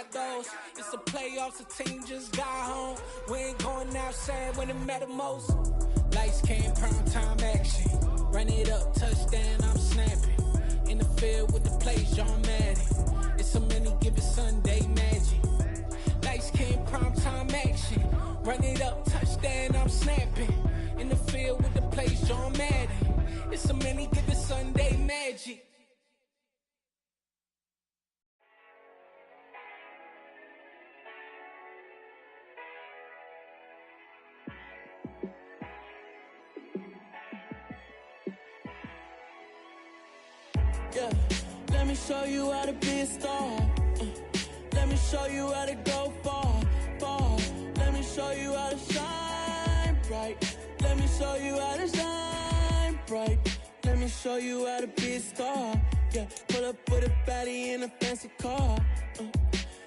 got those. It's the playoffs, the team just got home. We ain't going outside when it matter most. Lights came, prime time action. Run it up, touchdown, I'm snapping. In the field with the plays, John Madden. It's a many given Sunday magic. Lights came, prime time action. Run it up, touchdown, I'm snapping. In the field with the plays, John Madden. It's a many given Sunday magic. Yeah, let me show you how to be a star. Let me show you how to go far, far. Let me show you how to shine bright. Let me show you how to shine bright. Let me show you how to be a star. Yeah, pull up with a baddie in a fancy car.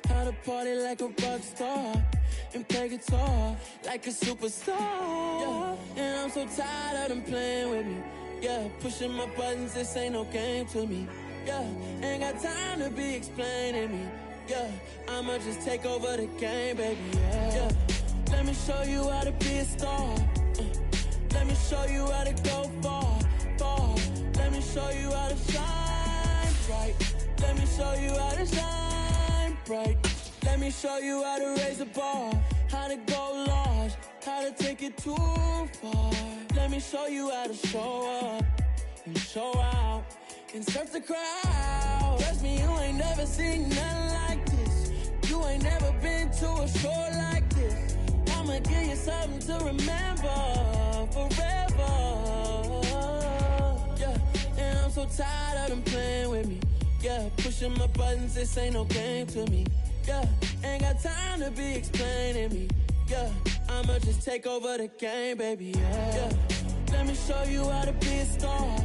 How to party like a rock star and play guitar like a superstar. Yeah, and I'm so tired of them playing with me. Yeah, pushing my buttons, this ain't no game to me. Yeah, ain't got time to be explaining me. Yeah, I'ma just take over the game, baby. Yeah, let me show you how to be a star. Let me show you how to go far, far. Let me show you how to shine bright. Let me show you how to shine bright. Let me show you how to raise the bar, how to go large, how to take it too far. Let me show you how to show up and show out and surf the crowd. Trust me, you ain't never seen nothing like this. You ain't never been to a show like this. I'ma give you something to remember forever. Yeah, and I'm so tired of them playing with me. Yeah, pushing my buttons, this ain't no game to me. Yeah, ain't got time to be explaining me. Yeah, I'ma just take over the game, baby. Yeah, let me show you how to be a star.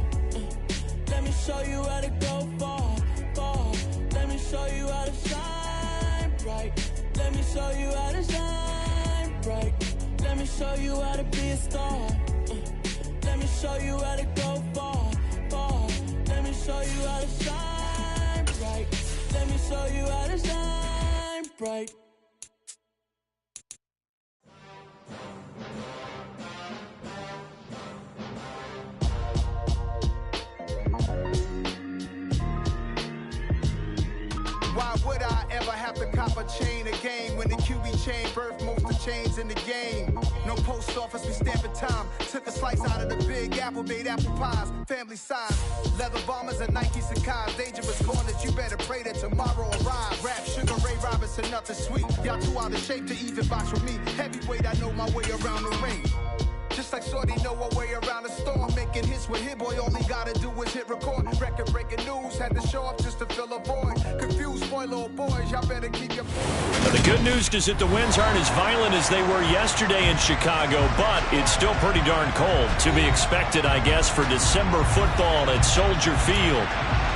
Let me show you how to go far, far. Let me show you how to shine bright. Let me show you how to shine bright. Let me show you how to be a star. Let me show you how to go far, far. Let me show you how to shine bright. Let me show you how to shine bright. Why would I ever have to cop a chain again when the QB chain birthed most of chains in the game? No post office, we stamping time. Took a slice out of the big apple, made apple pies, family size. Leather bombers and Nike Sacai's. Dangerous corners, you better pray that tomorrow arrive. Rap, Sugar Ray Robinson, nothing sweet. Y'all too out of shape to even box with me. Heavyweight, I know my way around the ring. Just like Shorty know her way around the storm. Making hits with Hit Boy, all he gotta do is hit record. Record breaking news, had to show up just to fill a void. Confused boy, little boys, y'all better keep your The good news is that the winds aren't as violent as they were yesterday in Chicago, but it's still pretty darn cold. To be expected, I guess, for December football at Soldier Field.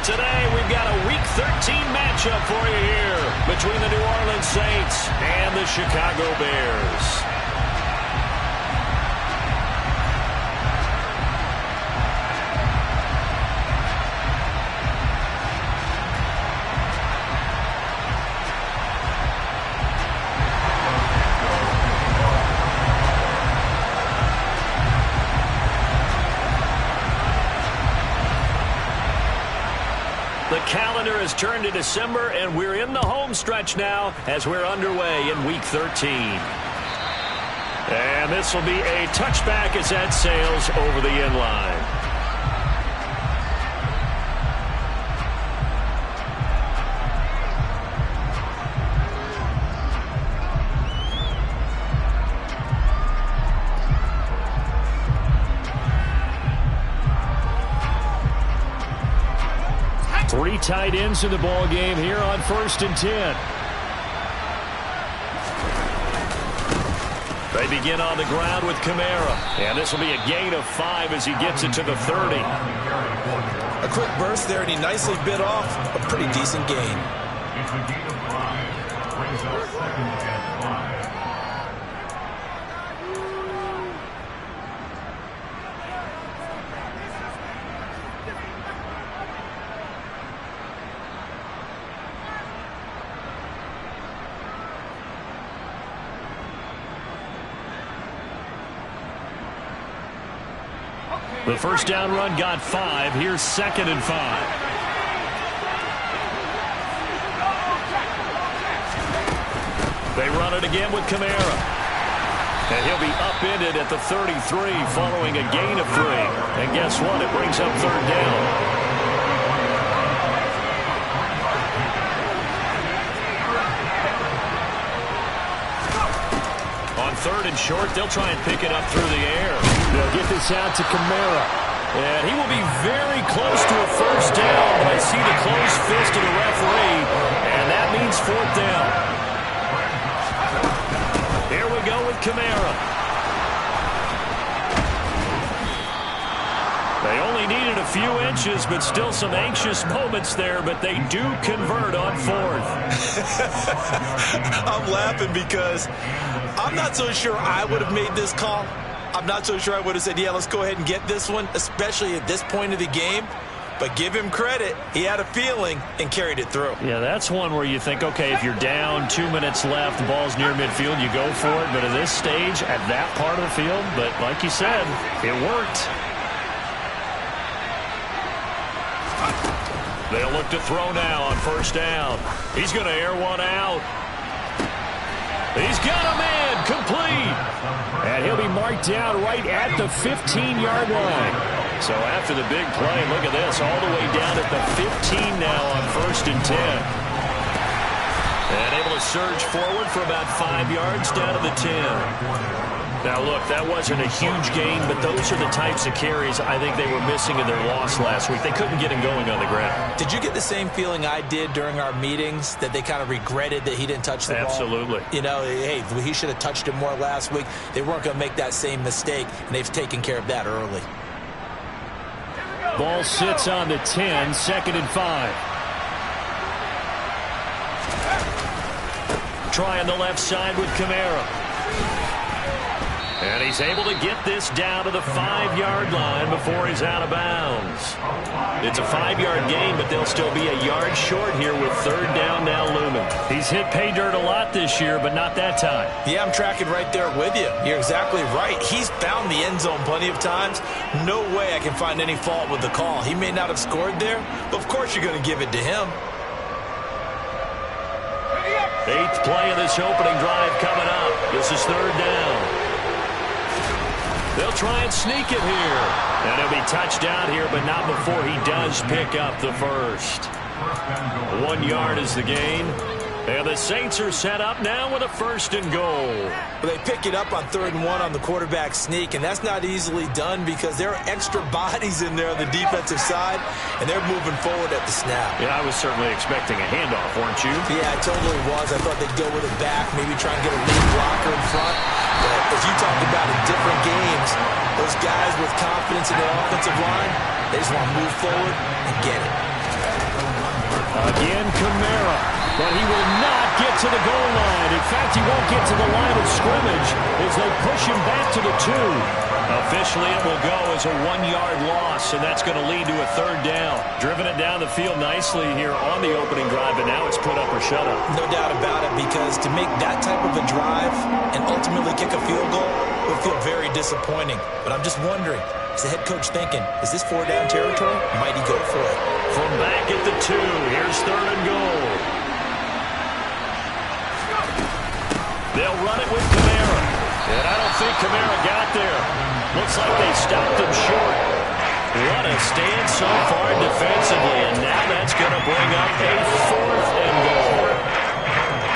Today, we've got a Week 13 matchup for you here between the New Orleans Saints and the Chicago Bears. The calendar has turned to December, and we're in the home stretch now as we're underway in Week 13. And this will be a touchback as that sails over the end line. Three tight ends in the ball game here on 1st and 10. They begin on the ground with Kamara, and this will be a gain of 5 as he gets it to the 30. A quick burst there, and he nicely bit off a pretty decent gain. The first down run got 5. Here's 2nd and 5. They run it again with Kamara. And he'll be upended at the 33 following a gain of 3. And guess what? It brings up 3rd down. On 3rd and short, they'll try and pick it up through the air. They'll get this out to Kamara. And he will be very close to a first down, but I see the closed fist of the referee, and that means 4th down. Here we go with Kamara. They only needed a few inches, but still some anxious moments there, but they do convert on 4th. I'm laughing because I'm not so sure I would have made this call. I'm not so sure I would have said, yeah, let's go ahead and get this one, especially at this point of the game. But give him credit. He had a feeling and carried it through. Yeah, that's one where you think, okay, if you're down, 2 minutes left, the ball's near midfield, you go for it. But at this stage, at that part of the field, but like you said, it worked. They'll look to throw now on 1st down. He's going to air one out. He's got a man complete. And he'll be marked down right at the 15-yard line. So after the big play, look at this, all the way down at the 15 now on 1st and 10. And able to surge forward for about 5 yards down to the 10. Now, look, that wasn't a huge gain, but those are the types of carries I think they were missing in their loss last week. They couldn't get him going on the ground. Did you get the same feeling I did during our meetings, that they kind of regretted that he didn't touch the ball? Absolutely. You know, hey, he should have touched it more last week. They weren't going to make that same mistake, and they've taken care of that early. Ball sits on the 10, 2nd and 5. Try on the left side with Kamara. And he's able to get this down to the 5-yard line before he's out of bounds. It's a 5-yard gain, but they'll still be a yard short here with 3rd down now looming. He's hit pay dirt a lot this year, but not that time. Yeah, I'm tracking right there with you. You're exactly right. He's found the end zone plenty of times. No way I can find any fault with the call. He may not have scored there, but of course you're going to give it to him. 8th play of this opening drive coming up. This is 3rd down. They'll try and sneak it here. And he'll be touched out here, but not before he does pick up the first. 1 yard is the gain. And the Saints are set up now with a 1st and goal. They pick it up on 3rd and 1 on the quarterback sneak, and that's not easily done because there are extra bodies in there on the defensive side, and they're moving forward at the snap. Yeah, I was certainly expecting a handoff, weren't you? Yeah, I totally was. I thought they'd go with it back, maybe try and get a lead blocker in front. But as you talked about in different games, those guys with confidence in their offensive line, they just want to move forward and get it. Again, Kamara, but he will not get to the goal line. In fact, he won't get to the line of scrimmage as they push him back to the 2. Officially, it will go as a 1-yard loss, and that's going to lead to a 3rd down. Driven it down the field nicely here on the opening drive, and now it's put up or shut up. No doubt about it, because to make that type of a drive and ultimately kick a field goal would feel very disappointing. But I'm just wondering, is the head coach thinking, is this 4-down territory? Might he go for it? From back at the 2, here's 3rd and goal. They'll run it with Kamara. And I don't think Kamara got there. Looks like they stopped him short. What a stand so far defensively, and now that's going to bring up a 4th and goal.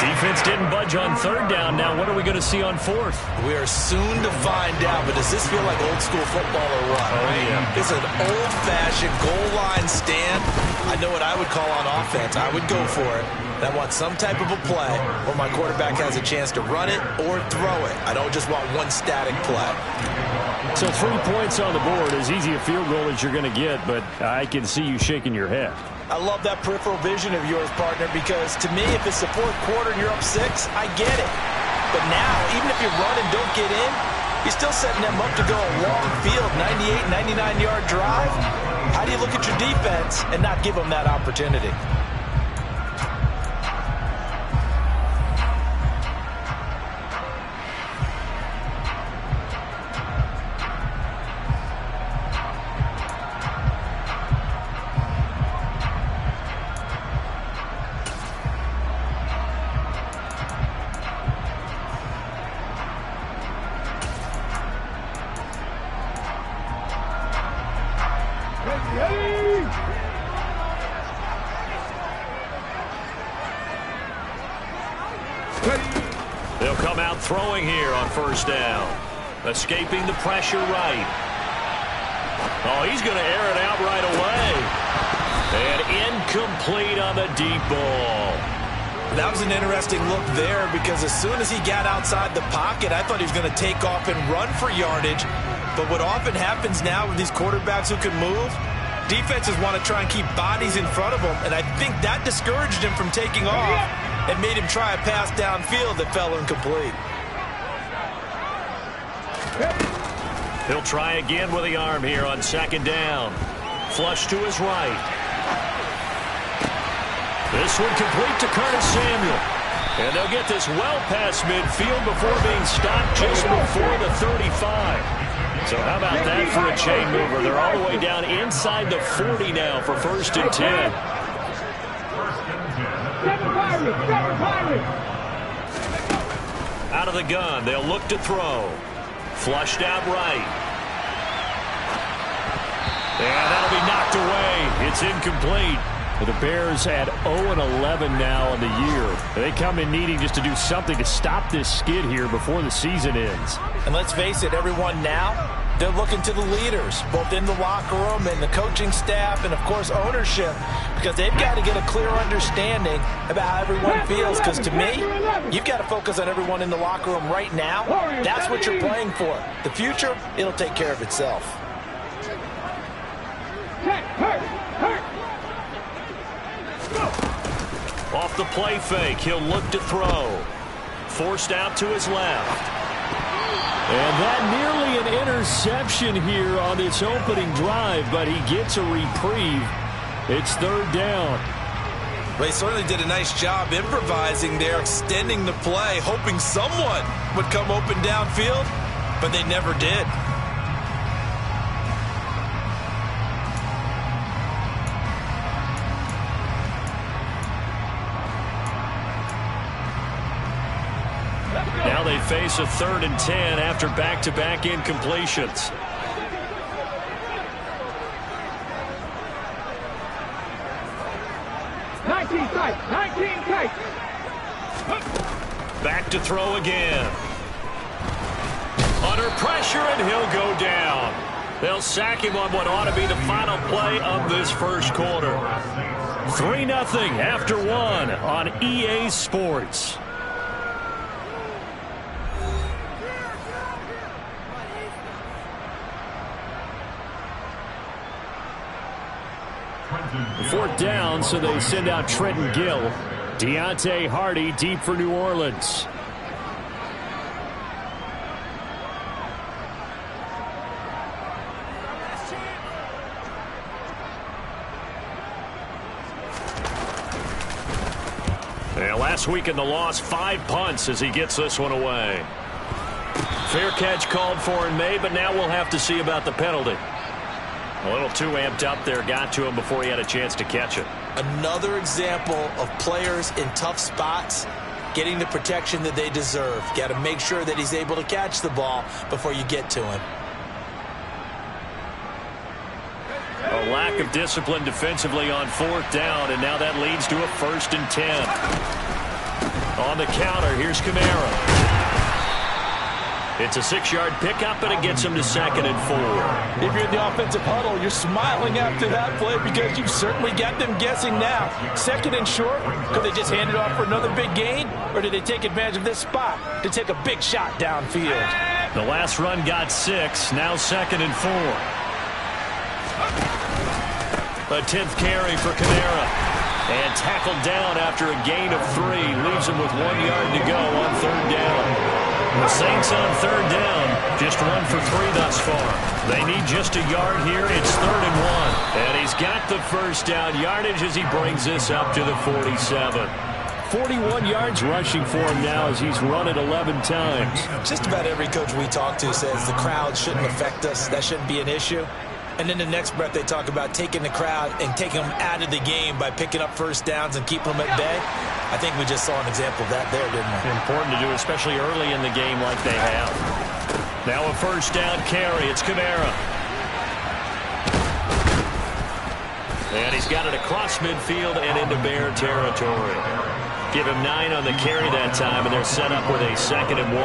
Defense didn't budge on 3rd down. Now what are we going to see on 4th? We are soon to find out, but does this feel like old school football or what? Oh, yeah. It's an old-fashioned goal line stand. I know what I would call on offense. I would go for it. And I want some type of a play where my quarterback has a chance to run it or throw it. I don't just want one static play. So 3 points on the board, as easy a field goal as you're going to get, but I can see you shaking your head. I love that peripheral vision of yours, partner, because to me, if it's the 4th quarter and you're up 6, I get it. But now, even if you run and don't get in, you're still setting them up to go a long field, 98, 99-yard drive. How do you look at your defense and not give them that opportunity? They'll come out throwing here on first down. Escaping the pressure right. Oh, he's going to air it out right away. And incomplete on the deep ball. That was an interesting look there because as soon as he got outside the pocket, I thought he was going to take off and run for yardage. But what often happens now with these quarterbacks who can move, defenses want to try and keep bodies in front of them, and I think that discouraged him from taking off and made him try a pass downfield that fell incomplete. He'll try again with the arm here on second down. Flush to his right. This one complete to Curtis Samuel. And they'll get this well past midfield before being stopped just before the 35. So how about that for a chain mover? They're all the way down inside the 40 now for first and 10. Out of the gun, they'll look to throw. Flushed out right. And that'll be knocked away. It's incomplete. The Bears at 0-11 now on the year. They come in needing just to do something to stop this skid here before the season ends. And let's face it, everyone now, they're looking to the leaders, both in the locker room and the coaching staff and, of course, ownership, because they've got to get a clear understanding about how everyone feels. Because to me, you've got to focus on everyone in the locker room right now. That's what you're playing for. The future, it'll take care of itself. Off the play fake, he'll look to throw. Forced out to his left. And that nearly an interception here on this opening drive, but he gets a reprieve. It's third down. Well, he certainly did a nice job improvising there, extending the play, hoping someone would come open downfield, but they never did. Now they face a 3rd and 10 after back-to-back incompletions. Back to throw again. Under pressure, and he'll go down. They'll sack him on what ought to be the final play of this first quarter. 3-0 after 1 on EA Sports. Fourth down, so they send out Trenton Gill. Deontay Hardy deep for New Orleans. Yeah, last week in the loss, 5 punts as he gets this one away. Fair catch called for and made, but now we'll have to see about the penalty. A little too amped up there, got to him before he had a chance to catch it. Another example of players in tough spots getting the protection that they deserve. Got to make sure that he's able to catch the ball before you get to him. A lack of discipline defensively on 4th down, and now that leads to a 1st and 10. On the counter, here's Kamara. It's a 6-yard pickup, and it gets him to 2nd and 4. If you're in the offensive huddle, you're smiling after that play because you've certainly got them guessing now. 2nd and short, could they just hand it off for another big gain? Or did they take advantage of this spot to take a big shot downfield? The last run got 6, now 2nd and 4. A 10th carry for Kamara. And tackled down after a gain of 3. Leaves him with 1 yard to go on 3rd down. The Saints on 3rd down, just 1 for 3 thus far. They need just a yard here. It's 3rd and 1. And he's got the first down yardage as he brings this up to the 47. 41 yards rushing for him now as he's run it 11 times. Just about every coach we talk to says the crowd shouldn't affect us. That shouldn't be an issue. And then the next breath they talk about taking the crowd and taking them out of the game by picking up first downs and keeping them at bay. I think we just saw an example of that there, didn't we? Important to do, especially early in the game like they have. Now a 1st down carry. It's Kamara. And he's got it across midfield and into Bear territory. Give him 9 on the carry that time, and they're set up with a 2nd and 1.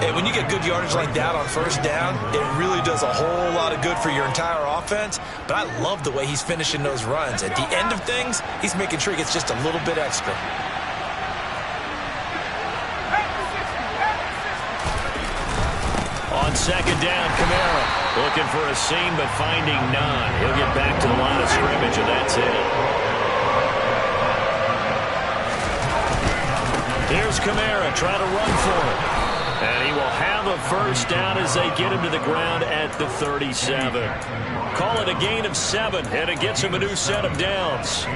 And when you get good yardage like that on first down, it really does a whole lot of good for your entire offense. But I love the way he's finishing those runs. At the end of things, he's making sure he gets just a little bit extra. On 2nd down, Kamara looking for a seam but finding none. He'll get back to the line of scrimmage, and that's it. Here's Kamara trying to run for it. And he will have a first down as they get him to the ground at the 37. Call it a gain of 7, and it gets him a new set of downs.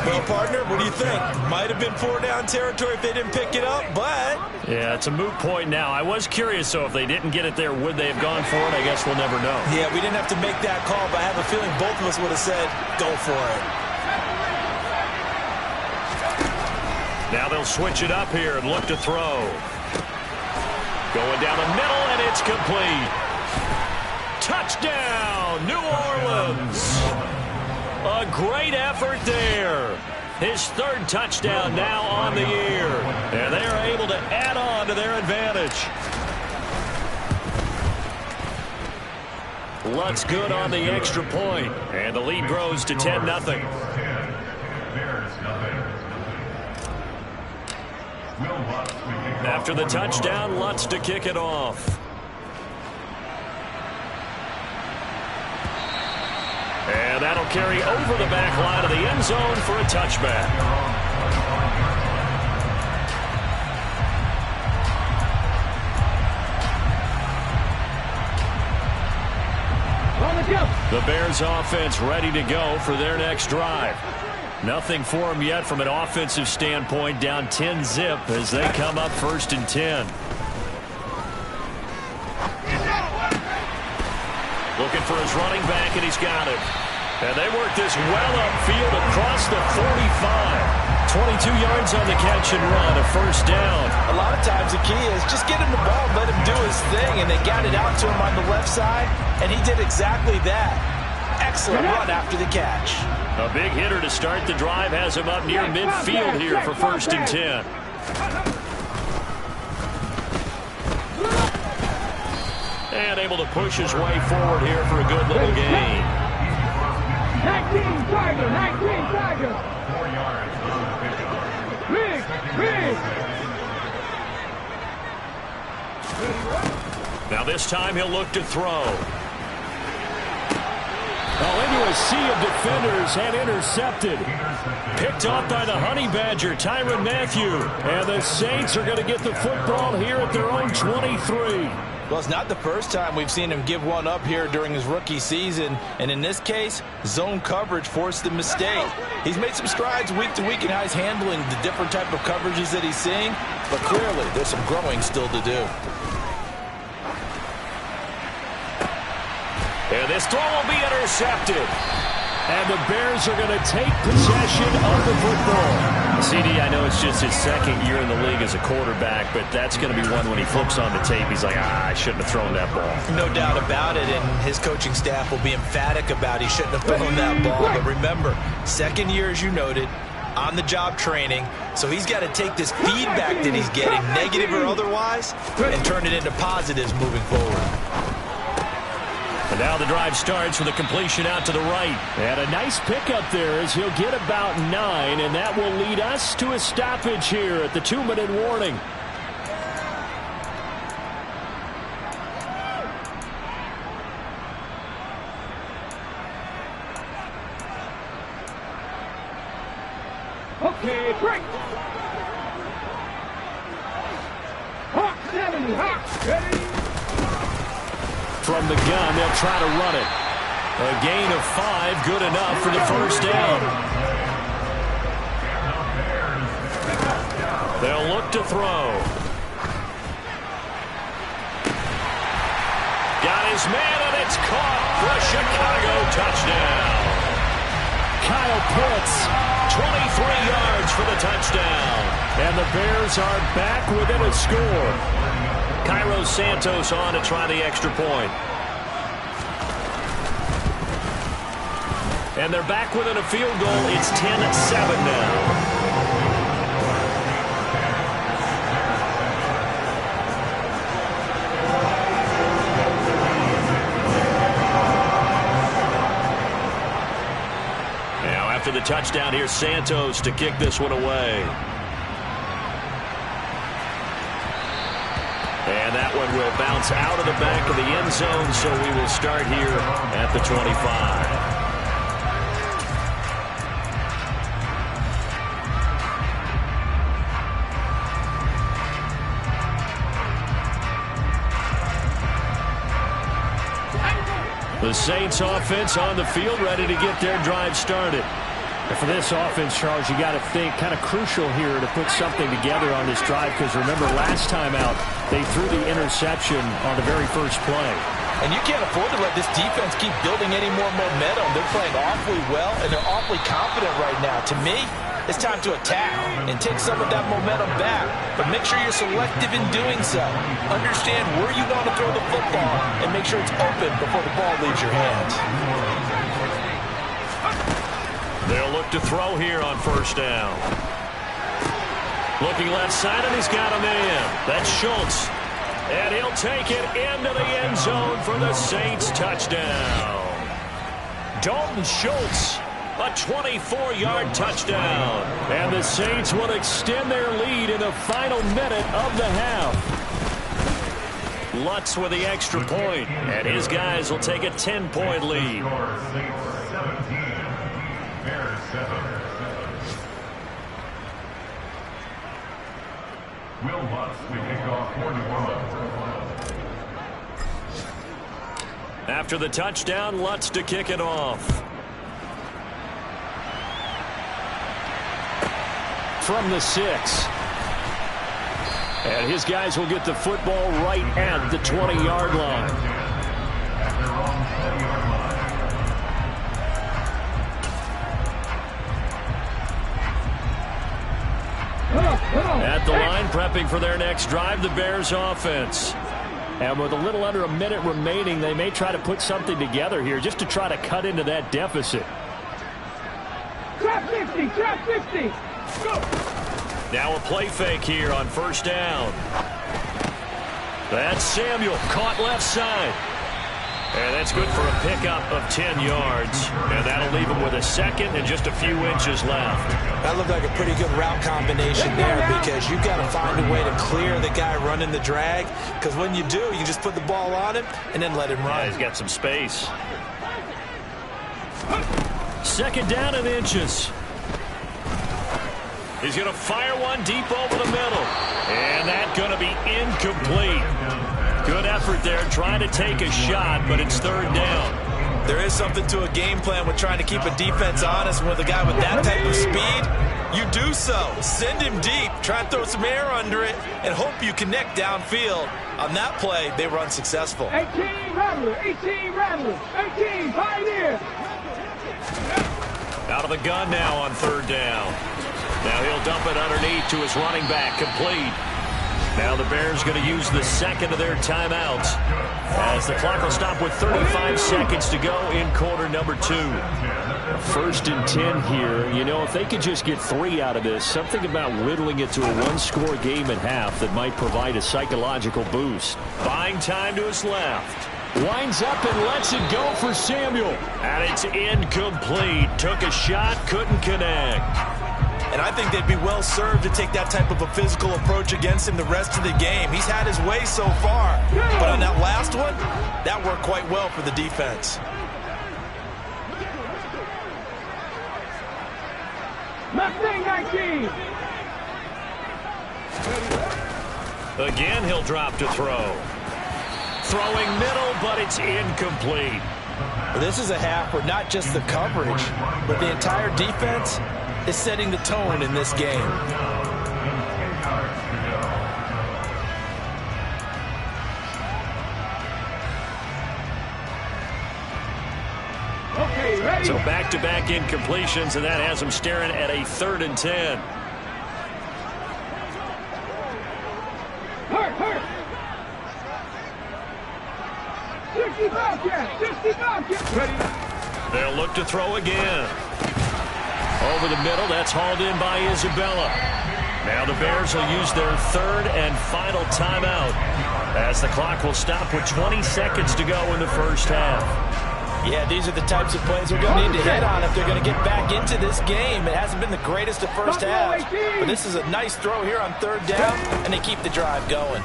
Well, partner, what do you think? Might have been 4-down territory if they didn't pick it up, but... Yeah, it's a moot point now. I was curious, so if they didn't get it there, would they have gone for it? I guess we'll never know. Yeah, we didn't have to make that call, but I have a feeling both of us would have said, go for it. Now they'll switch it up here and look to throw. Going down the middle, and it's complete. Touchdown, New Orleans. A great effort there. His 3rd touchdown now on the year. And they are able to add on to their advantage. Lutz good on the extra point. And the lead grows to 10-0. After the touchdown, Lutz to kick it off. And that'll carry over the back line of the end zone for a touchback. The Bears offense ready to go for their next drive. Nothing for them yet from an offensive standpoint, down 10-zip as they come up 1st and 10. Looking for his running back, and he's got it. And they work this well upfield across the 45. 22 yards on the catch and run, a first down. A lot of times the key is just get him the ball, let him do his thing, and they got it out to him on the left side, and he did exactly that. Excellent run after the catch. A big hitter to start the drive has him up near midfield here for 1st and 10. And able to push his way forward here for a good little gain. 19 Tiger. 4 yards. Big. Now this time he'll look to throw. Into a sea of defenders and intercepted. Picked off by the Honey Badger, Tyrann Mathieu. And the Saints are going to get the football here at their own 23. Well, it's not the first time we've seen him give one up here during his rookie season. And in this case, zone coverage forced the mistake. He's made some strides week to week in how he's handling the different type of coverages that he's seeing. But clearly, there's some growing still to do. And this throw will be intercepted. And the Bears are going to take possession of the football. CD, I know it's just his 2nd year in the league as a quarterback, but that's going to be one when he flips on the tape, he's like, I shouldn't have thrown that ball. No doubt about it, and his coaching staff will be emphatic about he shouldn't have thrown that ball. But remember, 2nd year, as you noted, on-the-job training, so he's got to take this feedback that he's getting, negative or otherwise, and turn it into positives moving forward. And now the drive starts with a completion out to the right. And a nice pickup there as he'll get about 9, and that will lead us to a stoppage here at the 2-minute warning. Okay, break. Hawk 70, Hawk, ready. From the gun, they'll try to run it. A gain of 5, good enough for the first down. They'll look to throw. Got his man, and it's caught for a Chicago touchdown. Kyle Pitts, 23 yards for the touchdown. And the Bears are back within a score. Cairo Santos on to try the extra point. And they're back within a field goal. It's 10-7 now. touchdown. Here's Santos to kick this one away. And that one will bounce out of the back of the end zone, so we will start here at the 25. The Saints offense on the field, ready to get their drive started. And for this offense, Charles, you got to think kind of crucial here to put something together on this drive, because remember last time out they threw the interception on the very first play. And you can't afford to let this defense keep building any more momentum. They're playing awfully well, and they're awfully confident right now. To me, it's time to attack and take some of that momentum back. But make sure you're selective in doing so. Understand where you want to throw the football and make sure it's open before the ball leaves your hands. They'll look to throw here on first down. Looking left side, and he's got a man. That's Schultz. And he'll take it into the end zone for the Saints touchdown. Dalton Schultz, a 24-yard touchdown. And the Saints will extend their lead in the final minute of the half. Lutz with the extra point, and his guys will take a 10-point lead. Will Lutz to kick off for New Orleans. After the touchdown, Lutz to kick it off. From the 6. And his guys will get the football right at the 20-yard line. At their own 20-yard line. At the line, prepping for their next drive, the Bears offense. And with a little under a minute remaining, they may try to put something together here just to try to cut into that deficit. Trap 50, trap 50. Go. Now a play fake here on first down. That's Samuel, caught left side. And that's good for a pickup of 10 yards. And that'll leave him with a second and just a few inches left. That looked like a pretty good route combination there, because you've got to find a way to clear the guy running the drag. Because when you do, you just put the ball on him and then let him run. Yeah, he's got some space. Second down and inches. He's going to fire one deep over the middle. And that's going to be incomplete. Good effort there, trying to take a shot, but it's third down. There is something to a game plan with trying to keep a defense honest. With a guy with that type of speed, you do so. Send him deep, try and throw some air under it, and hope you connect downfield. On that play, they were unsuccessful. 18 Rattler, 18 Rattler, 18 Pioneer. Out of the gun now on third down. Now he'll dump it underneath to his running back, complete. Now the Bears going to use the second of their timeouts as the clock will stop with 35 seconds to go in quarter number 2. First and 10 here. You know, if they could just get 3 out of this, something about whittling it to a one-score game at half that might provide a psychological boost. Buying time to his left. Winds up and lets it go for Samuel. And it's incomplete. Took a shot, couldn't connect. And I think they'd be well served to take that type of a physical approach against him the rest of the game. He's had his way so far. But on that last one, that worked quite well for the defense. Mustang 19. Again, he'll drop to throw. Throwing middle, but it's incomplete. This is a half where not just the coverage, but the entire defense is setting the tone in this game. Okay, ready. So back-to-back incompletions, and that has them staring at a 3rd and 10. Hurt. 60 Bobcat. Ready. They'll look to throw again. Over the middle, that's hauled in by Isabella. Now the Bears will use their 3rd and final timeout as the clock will stop with 20 seconds to go in the first half. Yeah, these are the types of plays they're going to need to hit on if they're going to get back into this game. It hasn't been the greatest of first halves, but this is a nice throw here on third down, and they keep the drive going.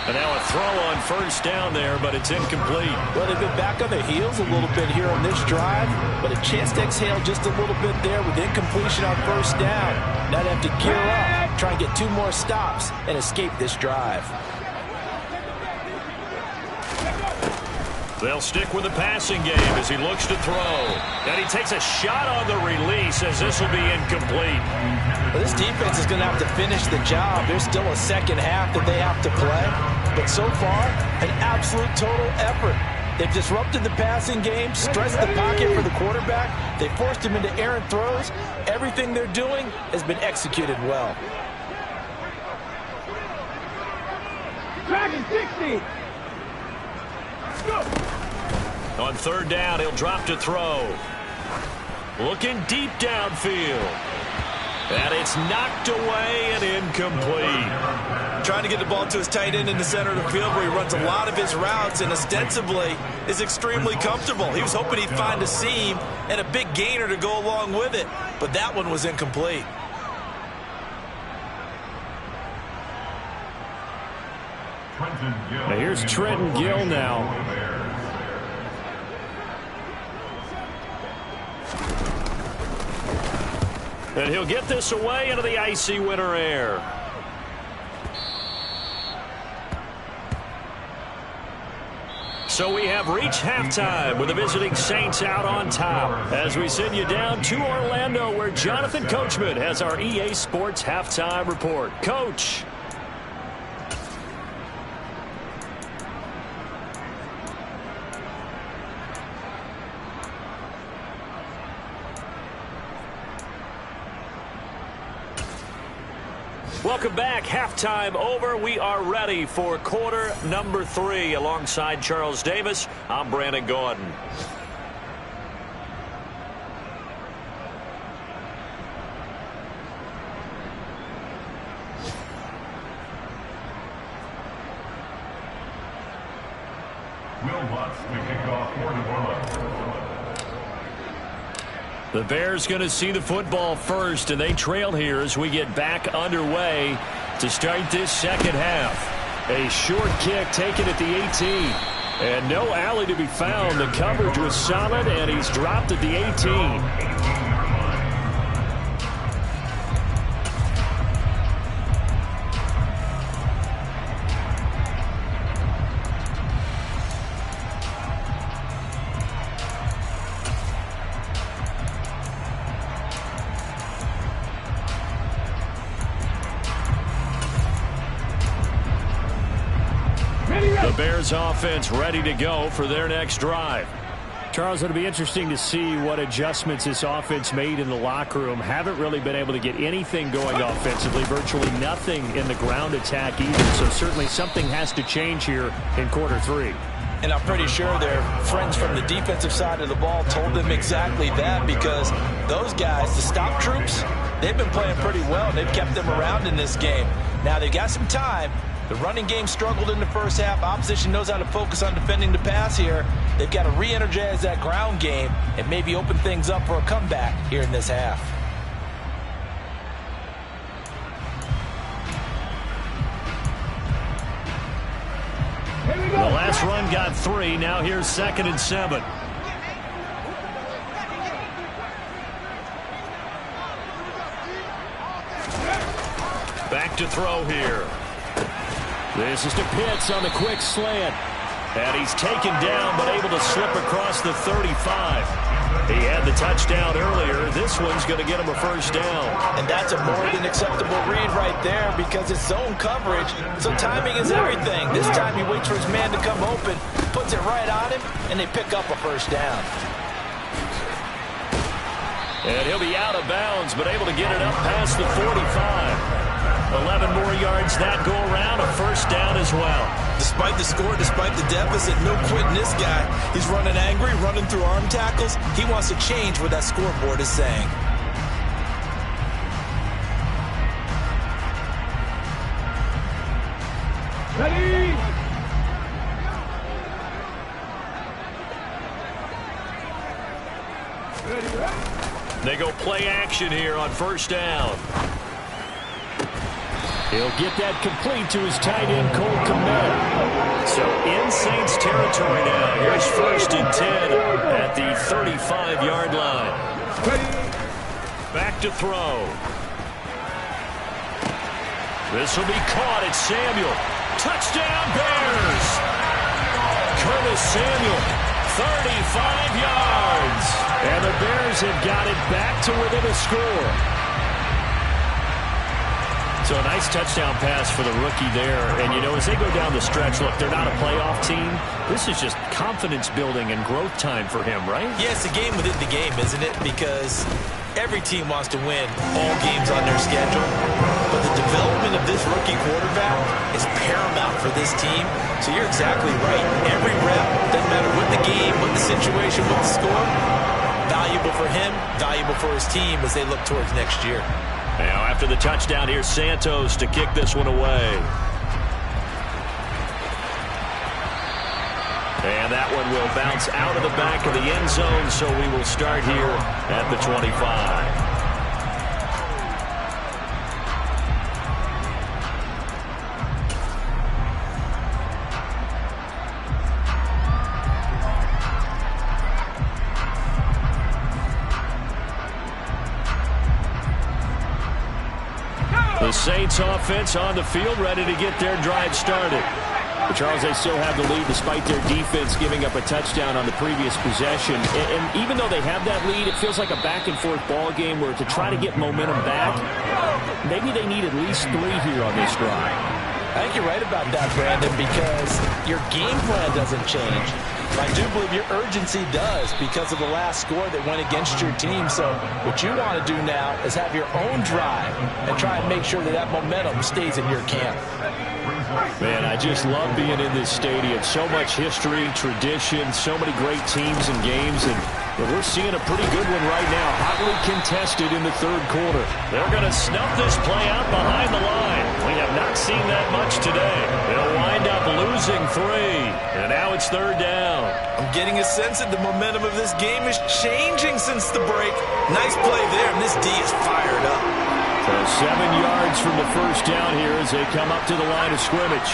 And now a throw on first down there, but it's incomplete. Well, they've been back on their heels a little bit here on this drive, but a chance to exhale just a little bit there with incompletion on first down. Now they have to gear up, try and get 2 more stops, and escape this drive. They'll stick with the passing game as he looks to throw. And he takes a shot on the release as this will be incomplete. Well, this defense is going to have to finish the job. There's still a second half that they have to play. But so far, an absolute total effort. They've disrupted the passing game, stressed the pocket for the quarterback. They forced him into errant throws. Everything they're doing has been executed well. Dragon 60. On third down, he'll drop to throw. Looking deep downfield. And it's knocked away and incomplete. Trying to get the ball to his tight end in the center of the field where he runs a lot of his routes and ostensibly is extremely comfortable. He was hoping he'd find a seam and a big gainer to go along with it, but that one was incomplete. Now here's Trenton Gill now. And he'll get this away into the icy winter air. So we have reached halftime with the visiting Saints out on top. As we send you down to Orlando where Jonathan Coachman has our EA Sports halftime report. Coach. Welcome back. Halftime over. We are ready for quarter number 3. Alongside Charles Davis, I'm Brandon Gordon. Will Lutz to kick off quarter 1. The Bears going to see the football first, and they trail here as we get back underway to start this second half. A short kick taken at the 18. And no alley to be found. The coverage was solid, and he's dropped at the 18. Bears offense ready to go for their next drive. Charles, it'll be interesting to see what adjustments this offense made in the locker room. Haven't really been able to get anything going offensively, virtually nothing in the ground attack either. So certainly something has to change here in quarter 3. And I'm pretty sure their friends from the defensive side of the ball told them exactly that, because those guys, the stop troops, they've been playing pretty well. They've kept them around in this game. Now they've got some time. The running game struggled in the first half. Opposition knows how to focus on defending the pass here. They've got to re-energize that ground game and maybe open things up for a comeback here in this half. The last run got 3. Now here's 2nd and 7. Back to throw here. This is to Pitts on the quick slant. And he's taken down but able to slip across the 35. He had the touchdown earlier. This one's going to get him a first down. And that's a more than acceptable read right there, because it's zone coverage, so timing is everything. This time he waits for his man to come open, puts it right on him, and they pick up a first down. And he'll be out of bounds, but able to get it up past the 45. 11 more yards that go around, a first down as well. Despite the score, despite the deficit, no quitting this guy. He's running angry, running through arm tackles. He wants to change what that scoreboard is saying. Ready? They go play action here on first down. He'll get that complete to his tight end, Cole Kmet. So in Saints territory now. Here's 1st and 10 at the 35-yard line. Back to throw. This will be caught. It's Samuel. Touchdown, Bears! Curtis Samuel, 35 yards. And the Bears have got it back to within a score. So a nice touchdown pass for the rookie there. And, you know, as they go down the stretch, look, they're not a playoff team. This is just confidence building and growth time for him, right? Yeah, it's a game within the game, isn't it? Because every team wants to win all games on their schedule. But the development of this rookie quarterback is paramount for this team. So you're exactly right. Every rep, doesn't matter what the game, what the situation, what the score, valuable for him, valuable for his team as they look towards next year. Now, after the touchdown, here's Santos to kick this one away. And that one will bounce out of the back of the end zone, so we will start here at the 25. The Saints offense on the field, ready to get their drive started. But Charles, they still have the lead despite their defense giving up a touchdown on the previous possession. And even though they have that lead, it feels like a back-and-forth ball game where to try to get momentum back, maybe they need at least 3 here on this drive. I think you're right about that, Brandon, because your game plan doesn't change. I do believe your urgency does because of the last score that went against your team. So what you want to do now is have your own drive and try and make sure that that momentum stays in your camp. Man, I just love being in this stadium. So much history, tradition, so many great teams and games, and we're seeing a pretty good one right now. Hotly contested in the third quarter. They're going to snuff this play out behind the line. We have not seen that much today. They'll wind up losing 3, and now it's third down. I'm getting a sense that the momentum of this game is changing since the break. Nice play there, and this D is fired up. So 7 yards from the first down here as they come up to the line of scrimmage.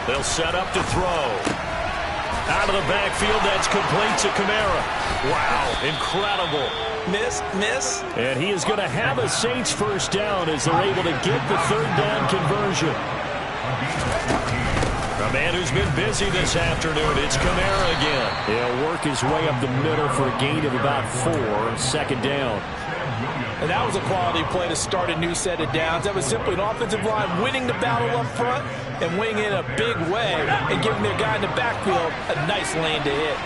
They'll set up to throw. Out of the backfield, that's complete to Kamara. Wow, incredible. Miss. And he is going to have a Saints first down as they're able to get the third down conversion. A man who's been busy this afternoon, it's Kamara again. He'll work his way up the middle for a gain of about 4, second down. And that was a quality play to start a new set of downs. That was simply an offensive line winning the battle up front and winning in a big way and giving their guy in the backfield a nice lane to hit.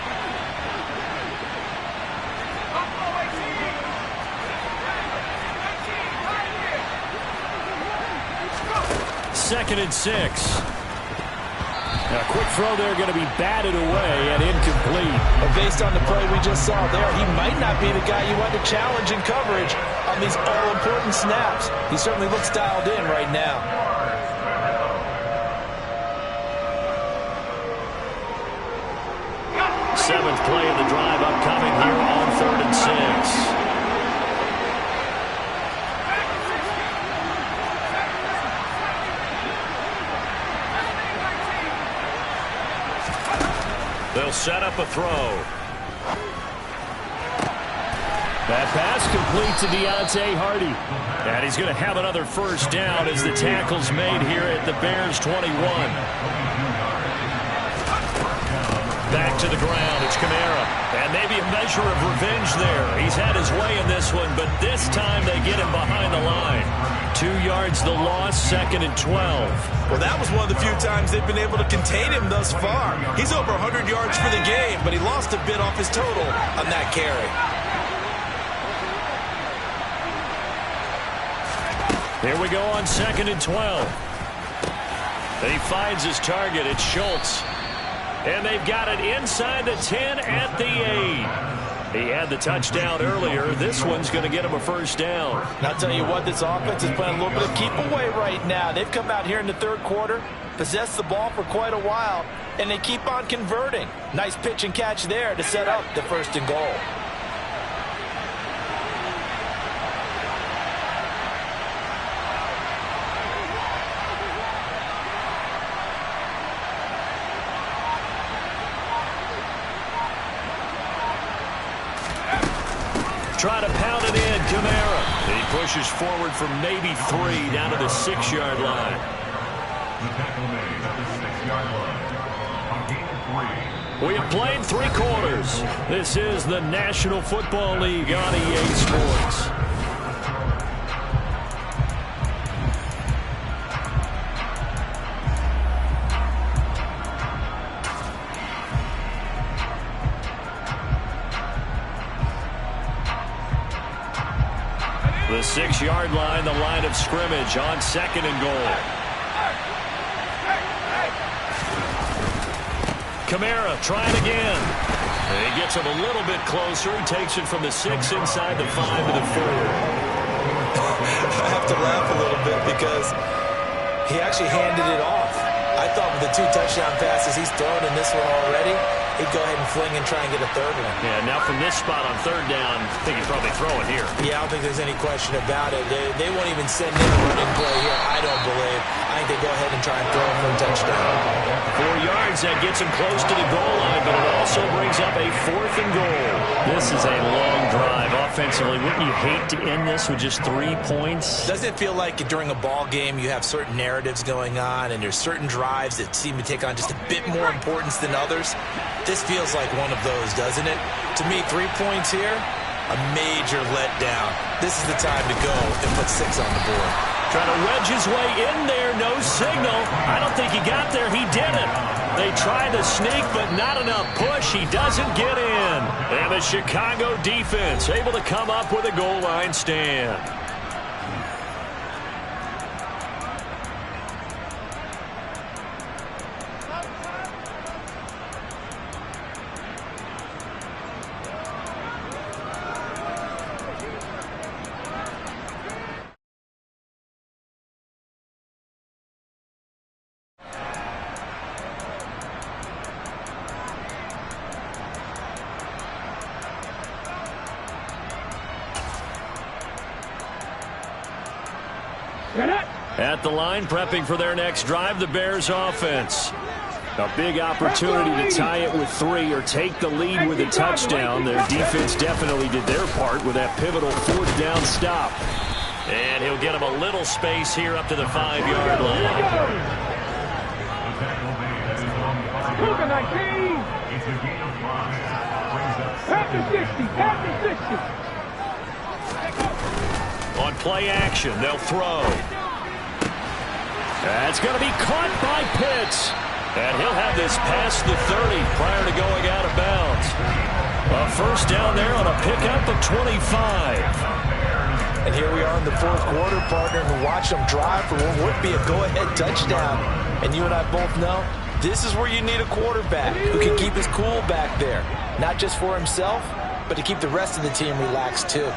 Second and 6. A quick throw there going to be batted away and incomplete. But based on the play we just saw there, he might not be the guy you want to challenge in coverage on these all-important snaps. He certainly looks dialed in right now. Seventh play of the drive upcoming here on 3rd and 6. They'll set up a throw. That pass complete to Deontay Hardy. And he's going to have another first down as the tackle's made here at the Bears 21. Back to the ground, it's Kamara. And maybe a measure of revenge there. He's had his way in this one, but this time they get him behind the line. 2 yards the loss, 2nd and 12. Well, that was one of the few times they've been able to contain him thus far. He's over 100 yards for the game, but he lost a bit off his total on that carry. Here we go on 2nd and 12. He finds his target. It's Schultz. And they've got it inside the 10 at the 8. He had the touchdown earlier. This one's going to get him a first down. And I'll tell you what, this offense is playing a little bit of keep away right now. They've come out here in the third quarter, possessed the ball for quite a while, and they keep on converting. Nice pitch and catch there to set up the 1st and goal. Try to pound it in, Kamara. He pushes forward from maybe 3 down to the 6-yard line. The tackle made at the 6-yard line. On gain of 3. We have played 3 quarters. This is the National Football League on EA Sports. The 6-yard line, the line of scrimmage on 2nd and goal. Kamara trying again. And he gets him a little bit closer. He takes it from the 6 inside the 5 to the 4. I have to laugh a little bit because he actually handed it off. I thought with the 2 touchdown passes he's thrown in this one already, he'd go ahead and fling and try and get a 3rd one. Yeah, now from this spot on 3rd down, I think he'd probably throw it here. Yeah, I don't think there's any question about it. They won't even send in a running play here, I don't believe. I think they go ahead and try and throw it for a touchdown. 4 yards, that gets him close to the goal line, but it also brings up a 4th and goal. This is a long drive offensively. Wouldn't you hate to end this with just 3 points? Doesn't it feel like during a ball game you have certain narratives going on and there's certain drives that seem to take on just a bit more importance than others? This feels like one of those, doesn't it? To me, 3 points here, a major letdown. This is the time to go and put 6 on the board. Trying to wedge his way in there, no signal. I don't think he got there. He didn't. They tried to sneak, but not enough push. He doesn't get in. And the Chicago defense able to come up with a goal line stand. At the line, prepping for their next drive, the Bears offense. A big opportunity to tie it with 3 or take the lead with a touchdown. Their defense definitely did their part with that pivotal 4th down stop. And he'll get him a little space here up to the 5-yard line. The tackle made at his own 19. It's a gain of 5. Brings up After 60. After 60. On play action, they'll throw. That's going to be caught by Pitts. And he'll have this past the 30 prior to going out of bounds. A 1st down there on a pickup of 25. And here we are in the 4th quarter, partner, and watch them drive for what would be a go-ahead touchdown. And you and I both know this is where you need a quarterback who can keep his cool back there. Not just for himself, but to keep the rest of the team relaxed too.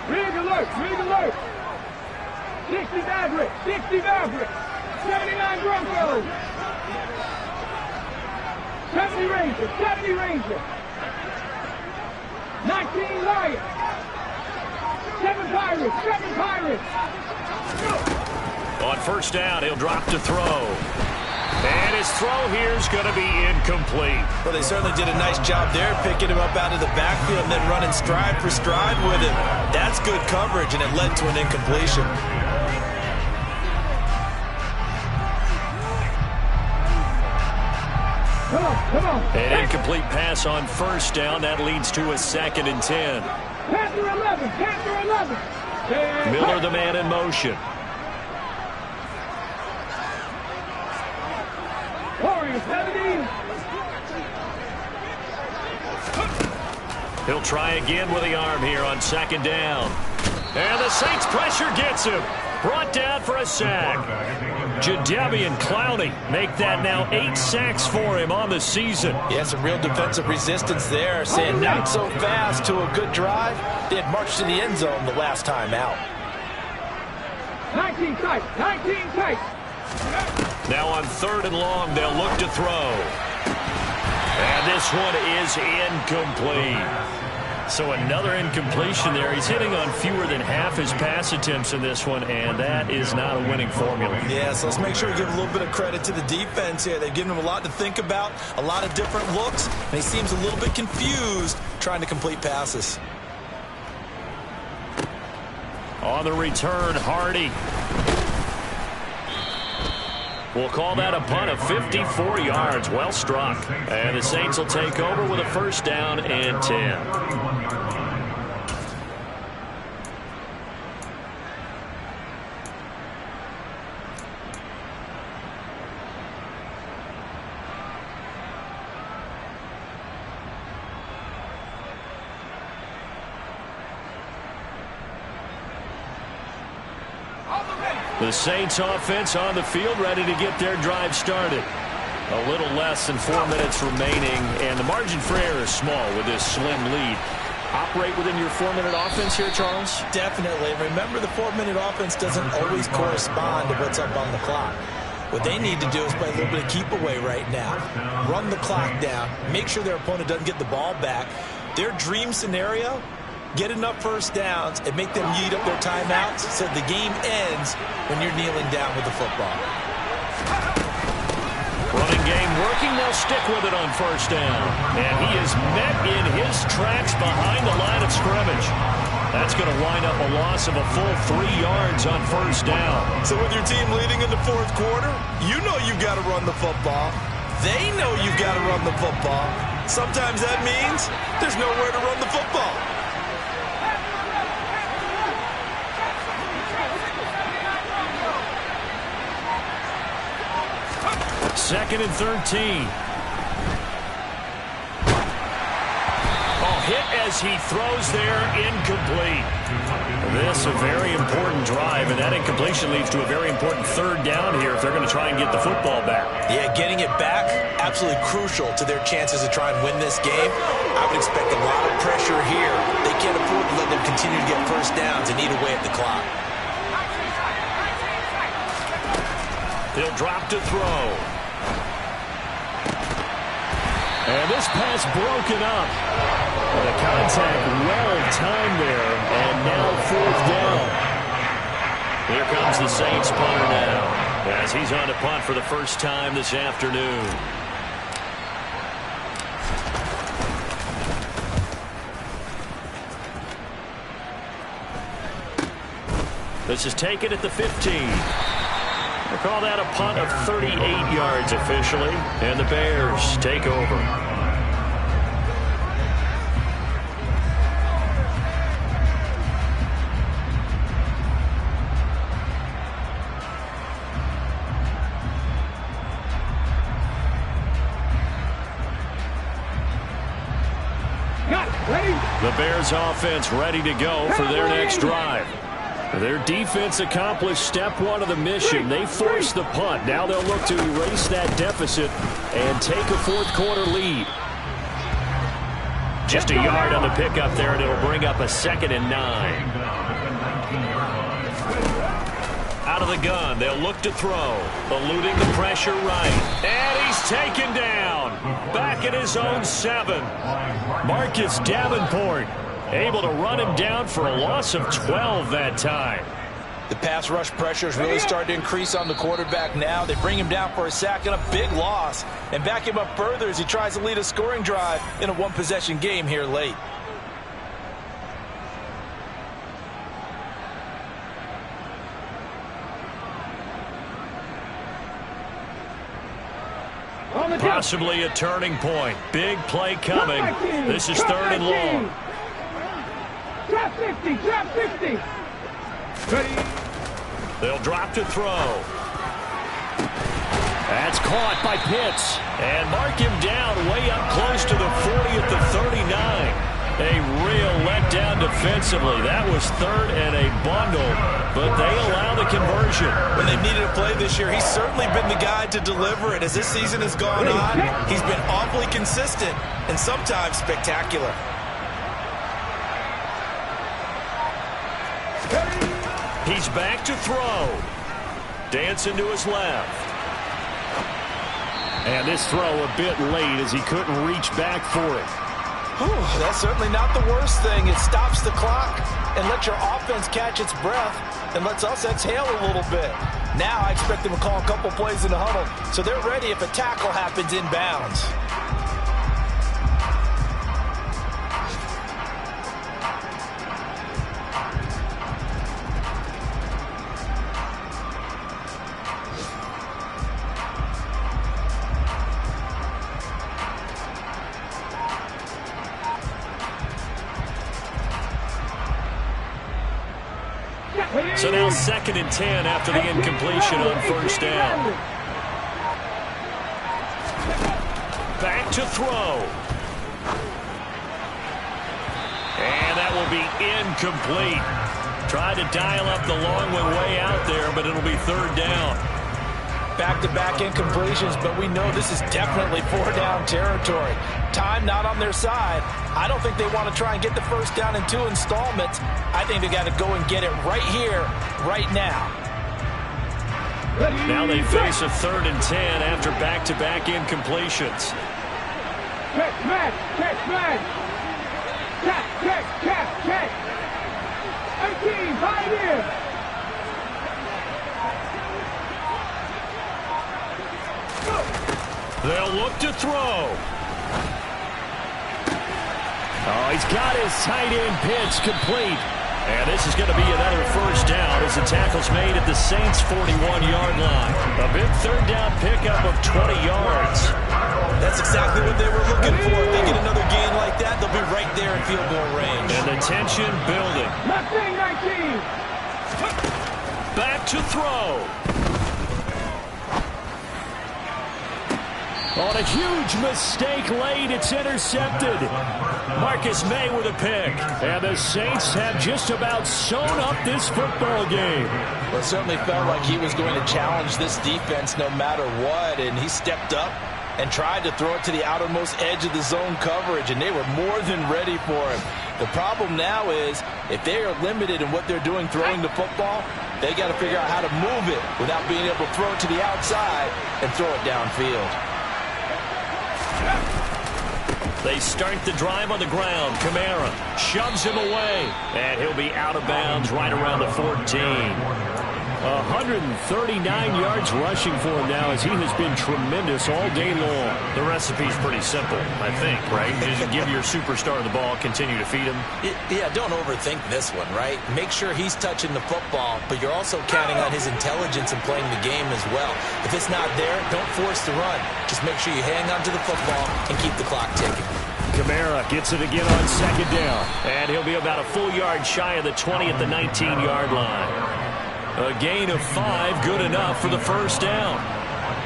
Rig alert. Rig alert. 60 Maverick. 60 Maverick. 79 Broncos. 70 Rangers. 70 Rangers. 19 Lions. 7 Pirates. 7 Pirates. On 1st down, he'll drop to throw. And his throw here is going to be incomplete. Well, they certainly did a nice job there, picking him up out of the backfield and then running stride for stride with him. That's good coverage, and it led to an incompletion. Come on. An incomplete pass on 1st down. That leads to a 2nd and 10. Panther 11. Panther 11. Miller, the man in motion. Warriors 70. He'll try again with the arm here on 2nd down. And the Saints pressure gets him. Brought down for a sack. Jadeveon Clowney make that now 8 sacks for him on the season. Yeah, some real defensive resistance there, saying not so fast to a good drive. They had marched to the end zone the last time out. 19 tight. 19 tight. Now on 3rd and long, they'll look to throw. And this one is incomplete. So another incompletion there. He's hitting on fewer than half his pass attempts in this one, and that is not a winning formula. Yeah, so let's make sure we give a little bit of credit to the defense here. They've given him a lot to think about, a lot of different looks, and he seems a little bit confused trying to complete passes. On the return, Hardy. We'll call that a punt of 54 yards. Well struck. And the Saints will take over with a 1st down and 10. The Saints offense on the field, ready to get their drive started. A little less than 4 minutes remaining, and the margin for error is small with this slim lead. Operate within your 4-minute offense here, Charles? Definitely. Remember, the 4-minute offense doesn't always correspond to what's up on the clock. What they need to do is play a little bit of keep away right now. Run the clock down. Make sure their opponent doesn't get the ball back. Their dream scenario, get enough 1st downs and make them eat up their timeouts so the game ends when you're kneeling down with the football. Running game working. They'll stick with it on 1st down. And he is met in his tracks behind the line of scrimmage. That's going to wind up a loss of a full 3 yards on 1st down. So with your team leading in the 4th quarter, you know you've got to run the football. They know you've got to run the football. Sometimes that means there's nowhere to run the football. 2nd and 13. Hit as he throws there, incomplete. This a very important drive, and that incompletion leads to a very important 3rd down here if they're going to try and get the football back. Yeah, getting it back, absolutely crucial to their chances to try and win this game. I would expect a lot of pressure here. They can't afford to let them continue to get 1st downs and eat away at the clock. They'll drop to throw. And this pass broken up. The contact well-timed there, and now 4th down. Here comes the Saints punter now, as he's on to punt for the first time this afternoon. This is taken at the 15. We'll call that a punt of 38 yards officially, and the Bears take over. The Bears offense ready to go for their next drive. Their defense accomplished step 1 of the mission. They forced the punt. Now they'll look to erase that deficit and take a 4th quarter lead. Just a yard on the pickup there, and it'll bring up a 2nd and 9. Out of the gun, they'll look to throw. Eluding the pressure right. And he's taken down. Back at his own 7. Marcus Davenport able to run him down for a loss of 12 that time. The pass rush pressure is really starting to increase on the quarterback now. They bring him down for a sack and a big loss, and back him up further as he tries to lead a scoring drive in a 1-possession game here late. Possibly a turning point. Big play coming. This is 3rd and long. Drop 50, drop 50. Ready. They'll drop to throw. That's caught by Pitts. And mark him down way up close to the 40 at the 39. A real letdown defensively. That was 3rd and a bundle, but they allow the conversion. When they needed a play this year, he's certainly been the guy to deliver it. As this season has gone on, he's been awfully consistent and sometimes spectacular. He's back to throw. Dancing to his left. And this throw a bit late as he couldn't reach back for it. Whew, that's certainly not the worst thing. It stops the clock and lets your offense catch its breath and lets us exhale a little bit. Now I expect them to call a couple plays in the huddle so they're ready if a tackle happens inbounds. So now 2nd and 10 after the incompletion on first down. Back to throw. And that will be incomplete. Tried to dial up the long one way out there, but it'll be 3rd down. Back-to-back incompletions, but we know this is definitely 4-down territory. Time not on their side. I don't think they want to try and get the first down in 2 installments. I think they got to go and get it right here, right now. Now they face a 3rd and 10 after back-to-back incompletions. Catch, match, catch, match. Catch. 18, hide in. They'll look to throw. Oh, he's got his tight end pitch complete. And this is going to be another first down as the tackle's made at the Saints' 41-yard line. A big 3rd down pickup of 20 yards. That's exactly what they were looking for. If they get another gain like that, they'll be right there in field goal range. And the tension building. Left wing 19. Back to throw. On a huge mistake late, it's intercepted. Marcus May with a pick. And the Saints have just about sewn up this football game. Well, it certainly felt like he was going to challenge this defense no matter what, and he stepped up and tried to throw it to the outermost edge of the zone coverage, and they were more than ready for him. The problem now is if they are limited in what they're doing throwing the football, they got to figure out how to move it without being able to throw it to the outside and throw it downfield. They start the drive on the ground. Kamara shoves him away, and he'll be out of bounds right around the 14. 139 yards rushing for him now as he has been tremendous all day long. The recipe's pretty simple, I think, right? Just give your superstar the ball, continue to feed him. Yeah, don't overthink this one, right? Make sure he's touching the football, but you're also counting on his intelligence and playing the game as well. If it's not there, don't force the run. Just make sure you hang on to the football and keep the clock ticking. Kamara gets it again on 2nd down. And he'll be about a full yard shy of the 20 at the 19-yard line. A gain of 5, good enough for the first down.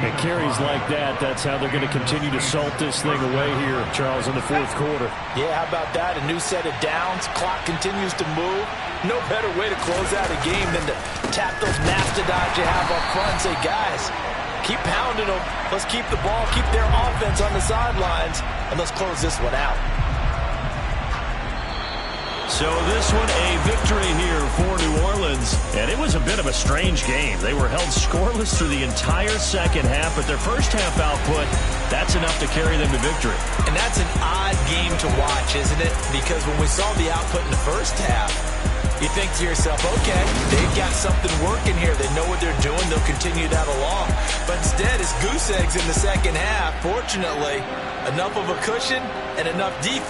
And carries like that, that's how they're going to continue to salt this thing away here, Charles, in the 4th quarter. Yeah, how about that? A new set of downs. Clock continues to move. No better way to close out a game than to tap those mastodons you have up front and say, guys, keep pounding them. Let's keep the ball, keep their offense on the sidelines, and let's close this one out. So this one a victory here for New Orleans. And it was a bit of a strange game. They were held scoreless through the entire second half, but their first half output, that's enough to carry them to victory. And that's an odd game to watch, isn't it? Because when we saw the output in the first half, you think to yourself, okay, they've got something working here. They know what they're doing. They'll continue that along. But instead, it's goose eggs in the second half. Fortunately, enough of a cushion and enough defense.